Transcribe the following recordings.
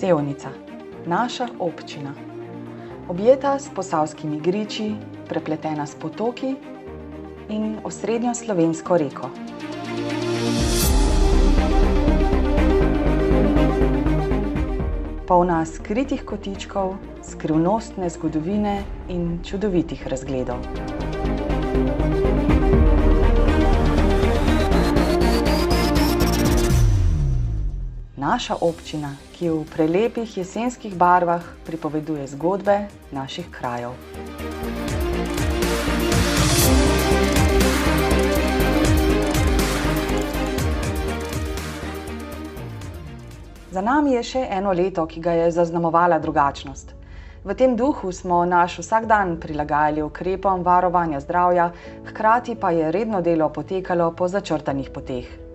Sevnica, naša občina. Objeta s posavskimi griči, prepletena s potoki in osrednjo slovensko reko. Polna skritih kotičkov, skrivnostne zgodovine in čudovitih razgledov. Naša občina, ki v prelepih jesenskih barvah pripoveduje zgodbe naših krajev. Za nami je še eno leto, ki ga je zaznamovala drugačnost. V tem duhu smo naš vsakdan prilagajali ukrepom varovanja zdravja, hkrati pa je redno delo potekalo po začrtanih poteh.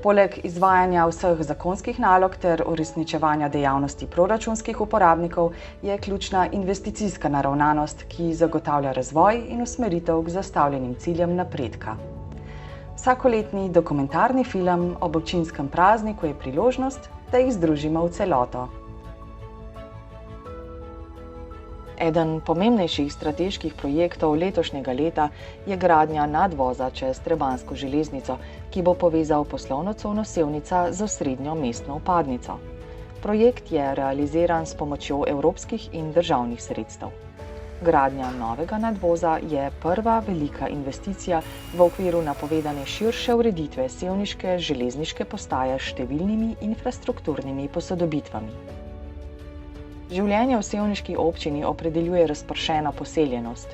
Poleg izvajanja vseh zakonskih nalog ter uresničevanja dejavnosti proračunskih uporabnikov je ključna investicijska naravnanost, ki zagotavlja razvoj in usmeritev k zastavljenim ciljem napredka. Vsakoletni dokumentarni film ob občinskem prazniku je priložnost, da jih združimo v celoto. Eden pomembnejših strateških projektov letošnjega leta je gradnja nadvoza čez Trebanjsko železnico, ki bo povezal poslovno cono Sevnica z osrednjo mestno vpadnico. Projekt je realiziran s pomočjo evropskih in državnih sredstev. Gradnja novega nadvoza je prva velika investicija v okviru napovedane širše ureditve sevniške železniške postaje s številnimi infrastrukturnimi posodobitvami. Življenje v sevniški občini opredeljuje razpršeno poseljenost.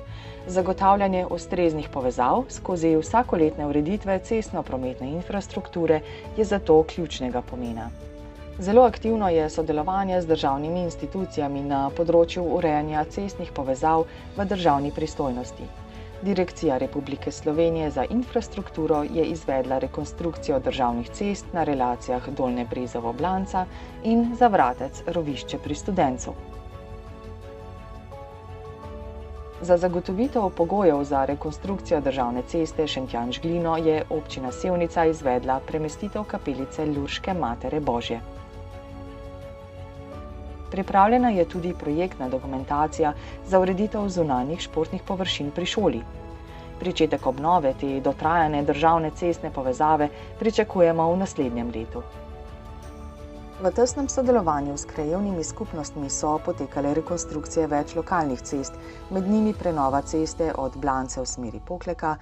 Zagotavljanje ustreznih povezav skozi vsakoletne ureditve cestno-prometne infrastrukture je zato ključnega pomena. Zelo aktivno je sodelovanje z državnimi institucijami na področju urejanja cestnih povezav v državni pristojnosti. Direkcija Republike Slovenije za infrastrukturo je izvedla rekonstrukcijo državnih cest na relacijah Dolnje Brezovo-Blanca in Zavratec-Rovišče pri Studencu. Za zagotovitev pogojev za rekonstrukcijo državne ceste Šentjanž-Glino je občina Sevnica izvedla premestitev kapelice Lurške Matere Božje. Pripravljena je tudi projektna dokumentacija za ureditev zunanjih športnih površin pri šoli. Pričetek obnove te dotrajane državne cestne povezave pričakujemo v naslednjem letu. V tesnem sodelovanju s krajevnimi skupnostmi so potekale rekonstrukcije več lokalnih cest, med njimi prenova ceste od Blance v smeri Pokleka,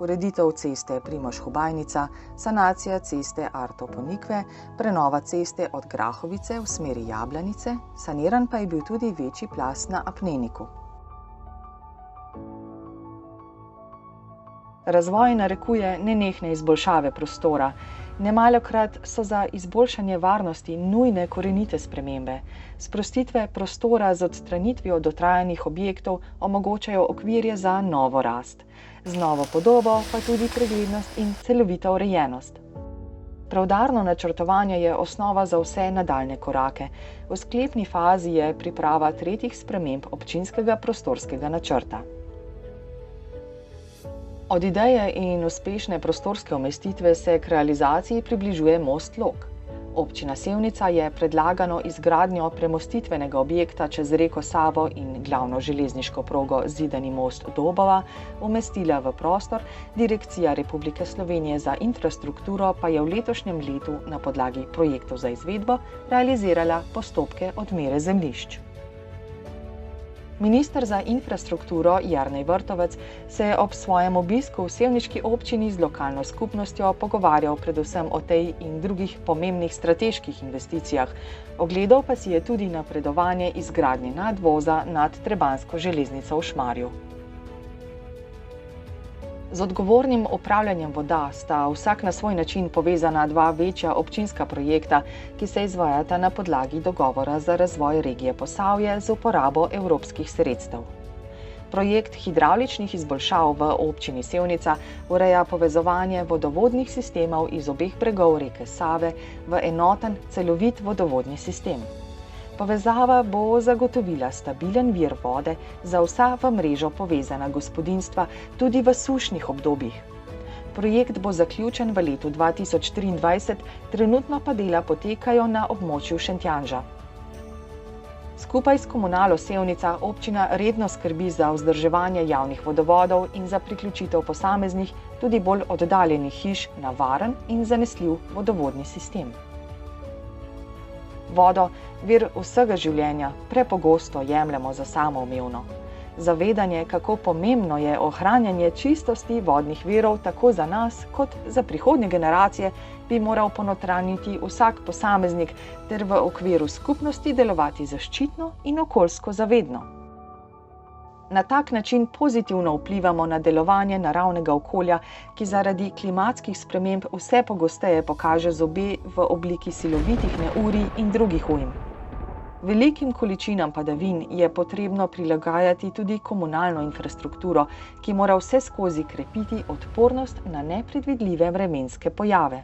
ureditev ceste Primož-Hubajnica, sanacija ceste Arto-Ponikve, prenova ceste od Grahovice v smeri Jablanice, saniran pa je bil tudi večji plaz na Apneniku. Razvoj narekuje nenehne izboljšave prostora. Nemalokrat so za izboljšanje varnosti nujne korenite spremembe. Sprostitve prostora z odstranitvijo dotrajanih objektov omogočajo okvirje za novo rast. Z novo podobo pa tudi preglednost in celovita urejenost. Preudarno načrtovanje je osnova za vse nadaljne korake. V sklepni fazi je priprava tretjih sprememb občinskega prostorskega načrta. Od ideje in uspešne prostorske umestitve se k realizaciji približuje most Log. Občina Sevnica je predlagano izgradnjo premostitvenega objekta čez reko Savo in glavno železniško progo Zidani most Dobova umestila v prostor, Direkcija Republike Slovenije za infrastrukturo pa je v letošnjem letu na podlagi projektov za izvedbo realizirala postopke odmere zemljišč. Minister za infrastrukturo Jernej Vrtovec se je ob svojem obisku v sevniški občini z lokalno skupnostjo pogovarjal predvsem o tej in drugih pomembnih strateških investicijah. Ogledal pa si je tudi napredovanje izgradnje nadvoza nad Trebanjsko železnico v Šmarju. Z odgovornim upravljanjem voda sta vsak na svoj način povezana dva večja občinska projekta, ki se izvajata na podlagi dogovora za razvoj regije Posavje z uporabo evropskih sredstev. Projekt hidravličnih izboljšav v občini Sevnica ureja povezovanje vodovodnih sistemov iz obeh bregov reke Save v enoten, celovit vodovodni sistem. Povezava bo zagotovila stabilen vir vode za vsa v mrežo povezana gospodinjstva tudi v sušnih obdobjih. Projekt bo zaključen v letu 2023, trenutno pa dela potekajo na območju Šentjanža. Skupaj s Komunalo Sevnica občina redno skrbi za vzdrževanje javnih vodovodov in za priključitev posameznih, tudi bolj oddaljenih hiš na varen in zanesljiv vodovodni sistem. Vodo, vir vsega življenja, prepogosto jemljemo za samoumevno. Zavedanje, kako pomembno je ohranjanje čistosti vodnih virov tako za nas kot za prihodnje generacije, bi moral ponotranjiti vsak posameznik ter v okviru skupnosti delovati zaščitno in okoljsko zavedno. Na tak način pozitivno vplivamo na delovanje naravnega okolja, ki zaradi klimatskih sprememb vse pogosteje pokaže zobe v obliki silovitih neurij in drugih ujm. Velikim količinam padavin je potrebno prilagajati tudi komunalno infrastrukturo, ki mora vseskozi krepiti odpornost na nepredvidljive vremenske pojave.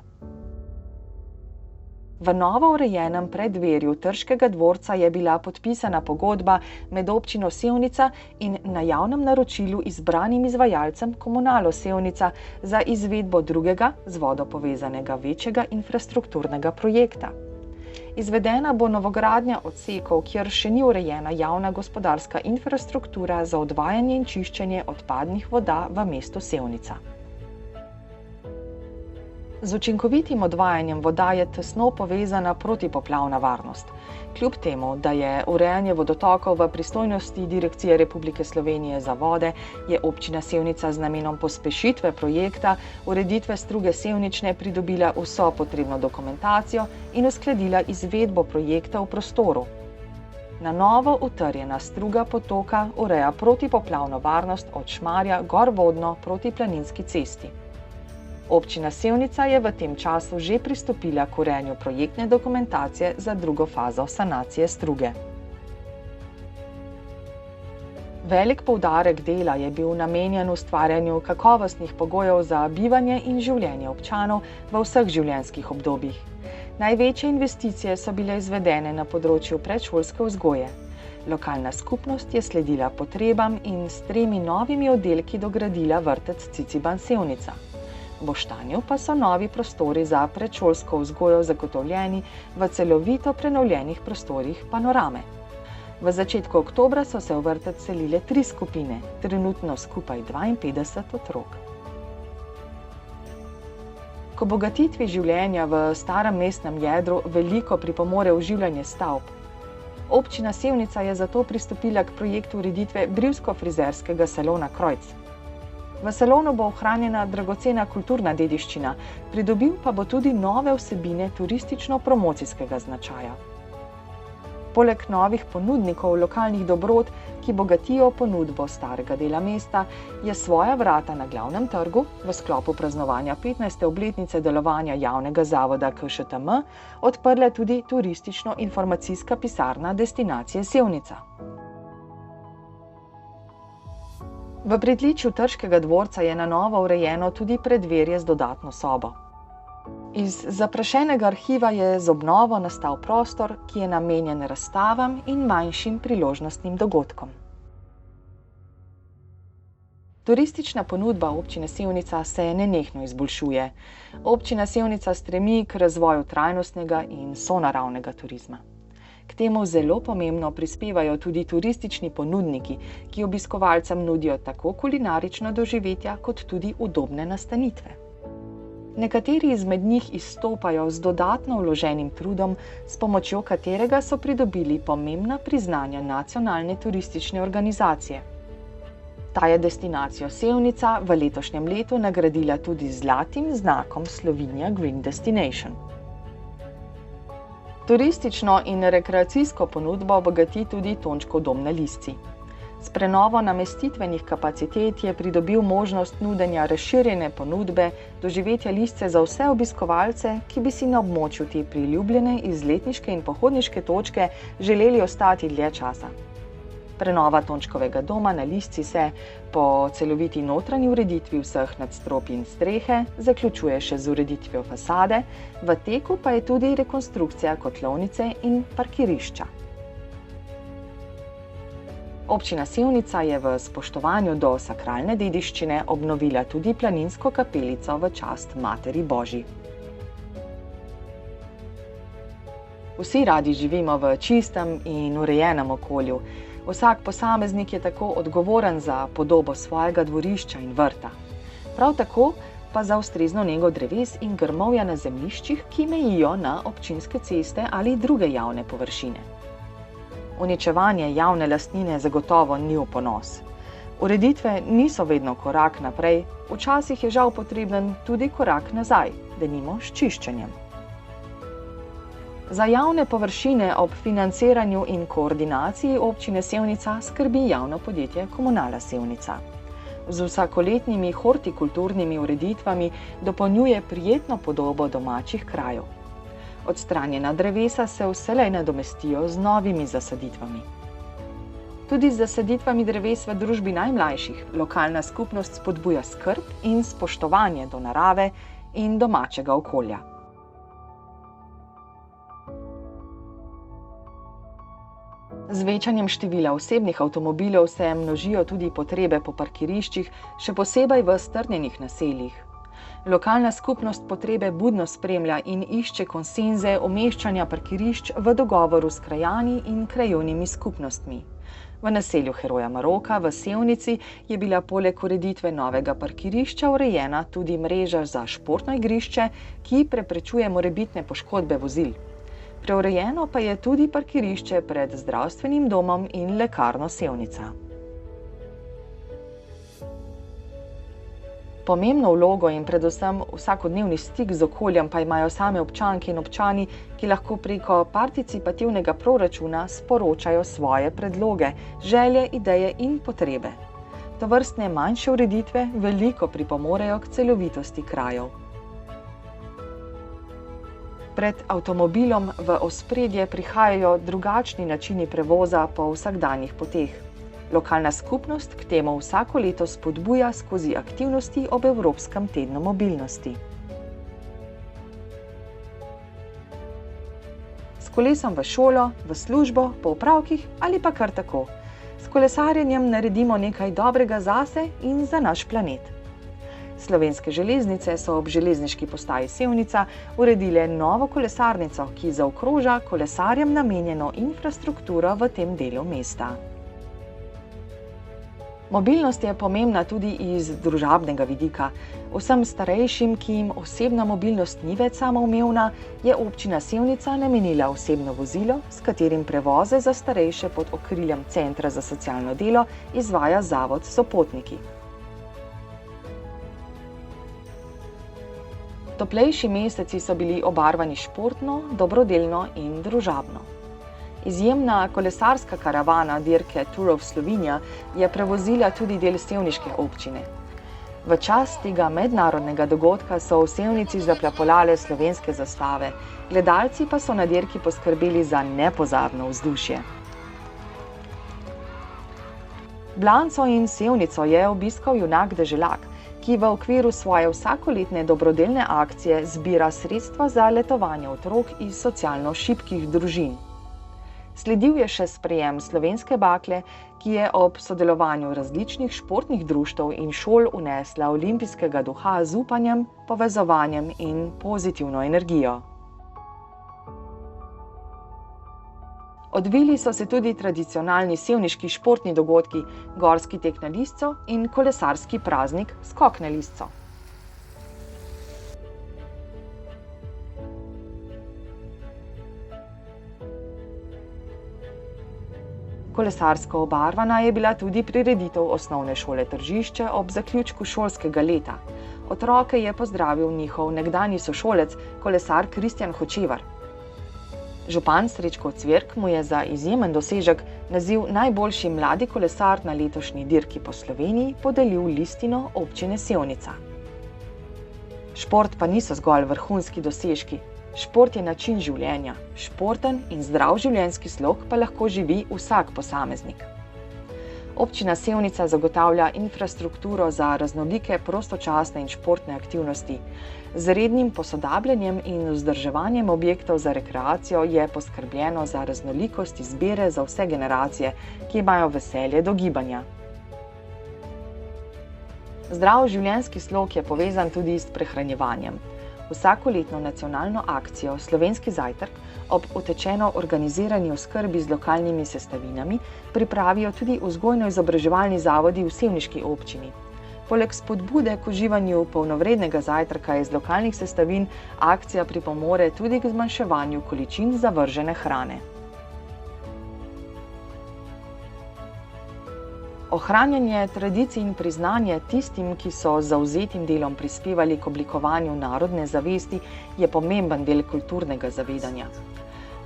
V novo urejenem preddverju Trškega dvorca je bila podpisana pogodba med občino Sevnica in na javnem naročilu izbranim izvajalcem Komunalo Sevnica za izvedbo drugega z vodo povezanega večjega infrastrukturnega projekta. Izvedena bo novogradnja odsekov, kjer še ni urejena javna gospodarska infrastruktura za odvajanje in čiščenje odpadnih voda v mestu Sevnica. Z učinkovitim odvajanjem voda je tesno povezana protipoplavna varnost. Kljub temu, da je urejanje vodotokov v pristojnosti Direkcije Republike Slovenije za vode, je občina Sevnica z namenom pospešitve projekta ureditve struge Sevnične pridobila vso potrebno dokumentacijo in uskladila izvedbo projekta v prostoru. Na novo utrjena struga potoka ureja protipoplavno varnost od Šmarja gorvodno proti Planinski cesti. Občina Sevnica je v tem času že pristopila k urejanju projektne dokumentacije za drugo fazo sanacije struge. Velik poudarek dela je bil namenjen ustvarjanju kakovostnih pogojev za bivanje in življenje občanov v vseh življenjskih obdobjih. Največje investicije so bile izvedene na področju predšolske vzgoje. Lokalna skupnost je sledila potrebam in s 3 novimi oddelki dogradila vrtec Ciciban Sevnica. V Boštanju pa so novi prostori za predšolsko vzgojo zagotovljeni v celovito prenovljenih prostorih Panorame. V začetku oktobra so se v vrtec selile 3 skupine, trenutno skupaj 52 otrok. K obogatitvi življenja v starem mestnem jedru veliko pripomore oživljanje stavb. Občina Sevnica je zato pristopila k projektu ureditve brivsko-frizerskega salona Krojc. V salonu bo ohranjena dragocena kulturna dediščina, pridobil pa bo tudi nove vsebine turistično-promocijskega značaja. Poleg novih ponudnikov lokalnih dobrot, ki bogatijo ponudbo starega dela mesta, je svoja vrata na glavnem trgu v sklopu praznovanja 15. obletnice delovanja javnega zavoda KŠTM odprla tudi turistično-informacijska pisarna destinacije Sevnica. V pritličju Trškega dvorca je na novo urejeno tudi preddverje z dodatno sobo. Iz zaprašenega arhiva je z obnovo nastal prostor, ki je namenjen razstavam in manjšim priložnostnim dogodkom. Turistična ponudba občine Sevnica se nenehno izboljšuje. Občina Sevnica stremi k razvoju trajnostnega in sonaravnega turizma. K temu zelo pomembno prispevajo tudi turistični ponudniki, ki obiskovalcem nudijo tako kulinarična doživetja kot tudi udobne nastanitve. Nekateri izmed njih izstopajo z dodatno vloženim trudom, s pomočjo katerega so pridobili pomembna priznanja nacionalne turistične organizacije. Ta je destinacijo Sevnica v letošnjem letu nagradila tudi z zlatim znakom Slovenia Green Destination. Turistično in rekreacijsko ponudbo bogati tudi Tončkov dom na Lisci. S prenovo namestitvenih kapacitet je pridobil možnost nudenja razširjene ponudbe, doživetja Lisce za vse obiskovalce, ki bi si na območju te priljubljene izletniške in pohodniške točke želeli ostati dlje časa. Prenova Tončkovega doma na Lisci se po celoviti notranji ureditvi vseh nadstropij in strehe zaključuje še z ureditvijo fasade, v teku pa je tudi rekonstrukcija kotlovnice in parkirišča. Občina Sevnica je v spoštovanju do sakralne dediščine obnovila tudi planinsko kapelico v čast Materi Božji. Vsi radi živimo v čistem in urejenem okolju. Vsak posameznik je tako odgovoren za podobo svojega dvorišča in vrta. Prav tako pa za ustrezno nego dreves in grmovja na zemljiščih, ki mejijo na občinske ceste ali druge javne površine. Uničevanje javne lastnine zagotovo ni v ponos. Ureditve niso vedno korak naprej, včasih je žal potreben tudi korak nazaj, denimo s čiščenjem. Za javne površine ob financiranju in koordinaciji občine Sevnica skrbi javno podjetje Komunala Sevnica. Z vsakoletnimi hortikulturnimi ureditvami dopolnjuje prijetno podobo domačih krajev. Odstranjena drevesa se vselej nadomestijo z novimi zasaditvami. Tudi z zasaditvami dreves v družbi najmlajših lokalna skupnost spodbuja skrb in spoštovanje do narave in domačega okolja. Z večanjem števila osebnih avtomobilov se množijo tudi potrebe po parkiriščih, še posebej v strnjenih naseljih. Lokalna skupnost potrebe budno spremlja in išče konsenze umeščanja parkirišč v dogovoru s krajani in krajevnimi skupnostmi. V naselju Heroja Maroka v Sevnici je bila poleg ureditve novega parkirišča urejena tudi mreža za športno igrišče, ki preprečuje morebitne poškodbe vozil. Preurejeno pa je tudi parkirišče pred zdravstvenim domom in lekarno Sevnica. Pomembno vlogo in predvsem vsakodnevni stik z okoljem pa imajo same občanke in občani, ki lahko preko participativnega proračuna sporočajo svoje predloge, želje, ideje in potrebe. Tovrstne manjše ureditve veliko pripomorejo k celovitosti krajev. Pred avtomobilom v ospredje prihajajo drugačni načini prevoza po vsakdanjih poteh. Lokalna skupnost k temu vsako leto spodbuja skozi aktivnosti ob Evropskem tednu mobilnosti. S kolesom v šolo, v službo, po opravkih ali pa kar tako. S kolesarjenjem naredimo nekaj dobrega zase in za naš planet. Slovenske železnice so ob železniški postaji Sevnica uredile novo kolesarnico, ki zaokroža kolesarjem namenjeno infrastrukturo v tem delu mesta. Mobilnost je pomembna tudi iz družabnega vidika. Vsem starejšim, ki jim osebna mobilnost ni več samoumevna, je občina Sevnica namenila osebno vozilo, s katerim prevoze za starejše pod okriljem Centra za socialno delo izvaja Zavod Sopotniki. Toplejši meseci so bili obarvani športno, dobrodelno in družabno. Izjemna kolesarska karavana dirke Tour of Slovenia je prevozila tudi del sevniške občine. V čast tega mednarodnega dogodka so v Sevnici zaplapolale slovenske zastave, gledalci pa so na dirki poskrbeli za nepozabno vzdušje. Blanco in Sevnico je obiskal junak Deželak, ki v okviru svoje vsakoletne dobrodelne akcije zbira sredstva za letovanje otrok iz socialno šibkih družin. Sledil je še sprejem slovenske bakle, ki je ob sodelovanju različnih športnih društev in šol vnesla olimpijskega duha z upanjem, povezovanjem in pozitivno energijo. Odvili so se tudi tradicionalni sevniški športni dogodki, gorski tek na listco in kolesarski praznik skok na listco. Kolesarsko obarvana je bila tudi prireditev osnovne šole Tržišče ob zaključku šolskega leta. Otroke je pozdravil njihov nekdanji sošolec, kolesar Kristjan Hočevar. Župan Srečko Cvirk mu je za izjemen dosežek naziv najboljši mladi kolesar na letošnji dirki po Sloveniji podelil listino občine Sevnica. Šport pa niso zgolj vrhunski dosežki. Šport je način življenja, športen in zdrav življenjski slog pa lahko živi vsak posameznik. Občina Sevnica zagotavlja infrastrukturo za raznolike prostočasne in športne aktivnosti. Z rednim posodabljanjem in vzdrževanjem objektov za rekreacijo je poskrbljeno za raznolikost izbire za vse generacije, ki imajo veselje do gibanja. Zdrav življenjski slog je povezan tudi s prehranjevanjem. Vsakoletno nacionalno akcijo Slovenski zajtrk ob utečeno organizirani oskrbi z lokalnimi sestavinami pripravijo tudi vzgojno-izobraževalni zavodi v sevniški občini. Poleg spodbude k uživanju polnovrednega zajtrka iz lokalnih sestavin, akcija pripomore tudi k zmanjševanju količin zavržene hrane. Ohranjanje tradicij in priznanje tistim, ki so z zavzetim delom prispevali k oblikovanju narodne zavesti, je pomemben del kulturnega zavedanja.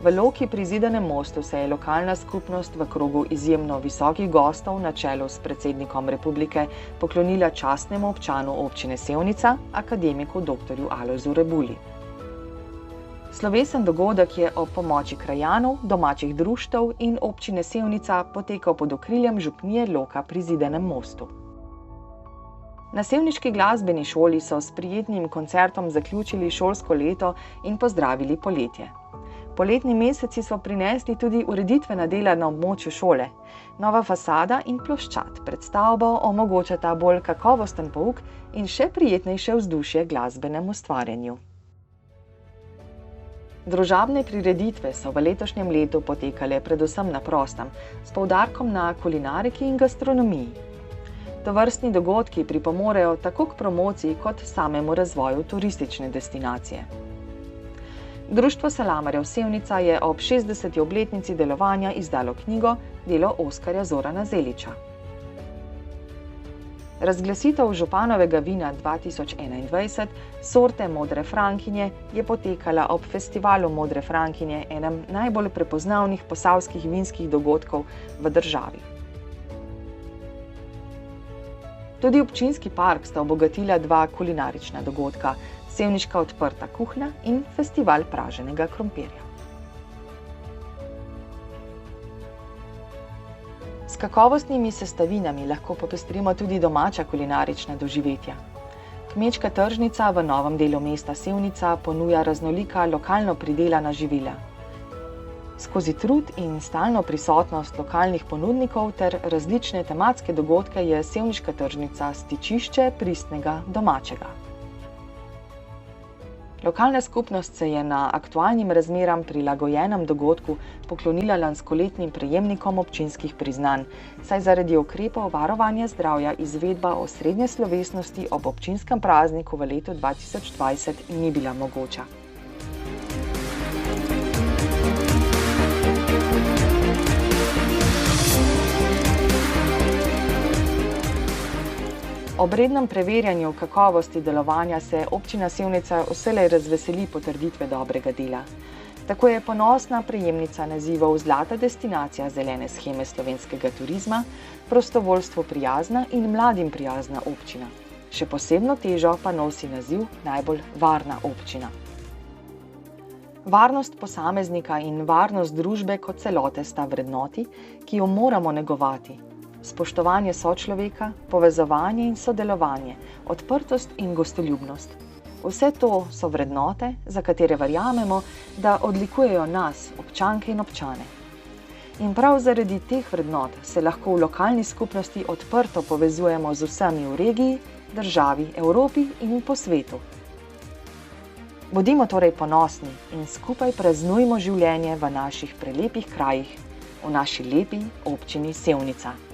V Loki pri Zidanem mostu se je lokalna skupnost v krogu izjemno visokih gostov na čelu s predsednikom republike poklonila častnemu občanu občine Sevnica, akademiku dr. Alojzu Rebuli. Slovesen dogodek je ob pomoči krajanov, domačih društev in občine Sevnica potekal pod okriljem župnije Loka pri Zidanem mostu. Na sevniški glasbeni šoli so s prijetnim koncertom zaključili šolsko leto in pozdravili poletje. Poletni meseci so prinesli tudi ureditvena dela na območju šole. Nova fasada in ploščad pred stavbo omogočata bolj kakovosten pouk in še prijetnejše vzdušje glasbenemu ustvarjanju. Družabne prireditve so v letošnjem letu potekale predvsem na prostem, s poudarkom na kulinariki in gastronomiji. Tovrstni dogodki pripomorejo tako k promociji kot samemu razvoju turistične destinacije. Društvo salamarjev Sevnica je ob 60. obletnici delovanja izdalo knjigo Delo Oskarja Zorana Zeliča. Razglasitev županovega vina 2021, sorte Modre Frankinje, je potekala ob festivalu Modre Frankinje, enem najbolj prepoznavnih posavskih vinskih dogodkov v državi. Tudi občinski park sta obogatila dva kulinarična dogodka, Sevniška odprta kuhinja in festival praženega krompirja. S kakovostnimi sestavinami lahko popestrimo tudi domača kulinarična doživetja. Kmečka tržnica v novem delu mesta Sevnica ponuja raznolika lokalno pridelana živila. Skozi trud in stalno prisotnost lokalnih ponudnikov ter različne tematske dogodke je sevniška tržnica stičišče pristnega domačega. Lokalna skupnost se je na aktualnim razmeram prilagojenem dogodku poklonila lanskoletnim prejemnikom občinskih priznanj, saj zaradi ukrepov varovanja zdravja izvedba osrednje slovesnosti ob občinskem prazniku v letu 2020 ni bila mogoča. Ob rednem preverjanju kakovosti delovanja se občina Sevnica vselej razveseli potrditve dobrega dela. Tako je ponosna prejemnica nazivov Zlata destinacija zelene sheme slovenskega turizma, prostovoljstvo prijazna in mladim prijazna občina. Še posebno težo pa nosi naziv najbolj varna občina. Varnost posameznika in varnost družbe kot celote sta vrednoti, ki jo moramo negovati. Spoštovanje sočloveka, povezovanje in sodelovanje, odprtost in gostoljubnost. Vse to so vrednote, za katere verjamemo, da odlikujejo nas, občanke in občane. In prav zaradi teh vrednot se lahko v lokalni skupnosti odprto povezujemo z vsemi v regiji, državi, Evropi in po svetu. Bodimo torej ponosni in skupaj praznujmo življenje v naših prelepih krajih, v naši lepi občini Sevnica.